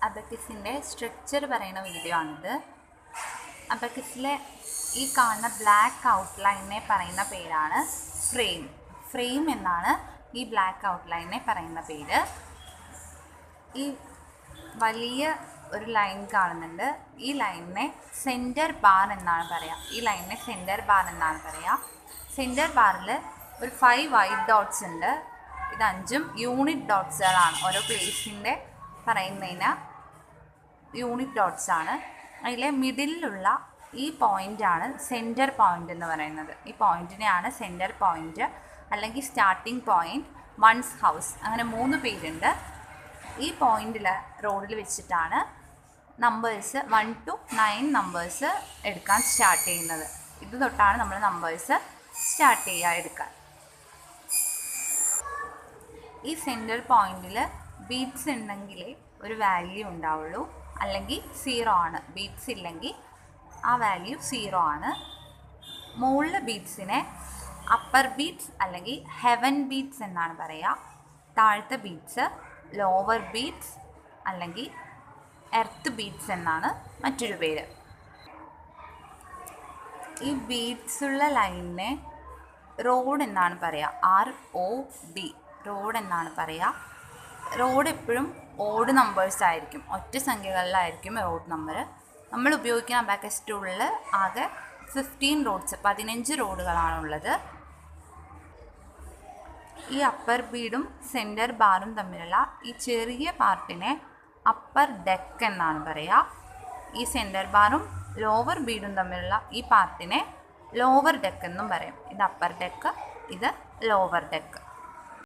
അബക്കസിൻ്റെ structure പറയുന്ന video ആണിത്. അബക്കസിലെ ഈ കാണുന്ന ബ്ലാക്ക് ഔട്ട്ലൈനെ പറയുന്ന പേരാണ് ഫ്രെയിം. ഫ്രെയിം എന്നാണ് ഈ ബ്ലാക്ക് ഔട്ട്ലൈനെ പറയുന്ന പേര്. ഈ വലിയ ഒരു ലൈൻ കാണുന്നുണ്ട്. ഈ ലൈനിനെ സെൻറ്റർ ബാർ എന്നാണ് പറയുക. സെൻറ്റർ ബാറിൽ ഒരു 5 വൈറ്റ് ഡോട്ട്സ് ഉണ്ട്. ഇത് 5 യൂണിറ്റ് ഡോട്ട്സുകളാണ്. ഓരോ പ്ലേസിൻ്റെ പറയുന്നതിന് യൂണിറ്റ് ഡോട്ട്സ് ആണ്. അതിലെ മിഡിലുള്ള ഈ പോയിൻ്റാണ് സെൻറ്റർ പോയിൻ്റ് എന്ന് പറയുന്നത്. ഈ പോയിൻറ്റിനെയാണ് സെൻറ്റർ പോയിൻ്റ് അല്ലെങ്കിൽ സ്റ്റാർട്ടിംഗ് പോയിൻ്റ്, വൺസ് ഹൗസ്, അങ്ങനെ 3 പേരുണ്ട്. ഈ പോയിൻ്റിൽ റോഡിൽ വെച്ചിട്ടാണ് നമ്പേഴ്സ് 1 to 9 നമ്പേഴ്സ് എടുക്കാൻ സ്റ്റാർട്ട് ചെയ്യുന്നത്. ഇത് തൊട്ടാണ് നമ്മൾ നമ്പേഴ്സ് സ്റ്റാർട്ട് എടുക്കാൻ. ഈ സെൻറ്റർ പോയിന്റിൽ ബീറ്റ്സ് ഉണ്ടെങ്കിലേ ഒരു വാല്യൂ ഉണ്ടാവുള്ളൂ, അല്ലെങ്കിൽ 0 ആണ്. ബീറ്റ്സ് ഇല്ലെങ്കിൽ ആ വാല്യൂ 0 ആണ്. മുകളിലെ ബീറ്റ്സിനെ അപ്പർ ബീറ്റ്സ് അല്ലെങ്കിൽ ഹെവൻ ബീറ്റ്സ് എന്നാണ് പറയുക. താഴത്തെ ബീറ്റ്സ് ലോവർ ബീറ്റ്സ് അല്ലെങ്കിൽ എർത്ത് ബീറ്റ്സ് എന്നാണ് മറ്റൊരു പേര്. ഈ ബീറ്റ്സുള്ള ലൈനിനെ റോഡ് എന്നാണ് പറയുക. ROD, റോഡ് എന്നാണ് പറയുക. റോഡ് എപ്പോഴും ഓഡ് നമ്പേഴ്സ് ആയിരിക്കും, ഒറ്റ സംഖ്യകളിലായിരിക്കും റോഡ് നമ്പർ. നമ്മൾ ഉപയോഗിക്കുന്ന അബാക്കസ് ടൂളിൽ ആകെ 15 റോഡ്സ്, 15 റോഡുകളാണുള്ളത്. ഈ അപ്പർ ബീഡും സെൻറ്റർ ബാറും തമ്മിലുള്ള ഈ ചെറിയ പാർട്ടിനെ അപ്പർ ഡെക്ക് എന്നാണ് പറയുക. ഈ സെൻറ്റർ ബാറും ലോവർ ബീഡും തമ്മിലുള്ള ഈ പാർട്ടിനെ ലോവർ ഡെക്ക് എന്നും പറയും. ഇത് അപ്പർ ഡെക്ക്, ഇത് ലോവർ ഡെക്ക്.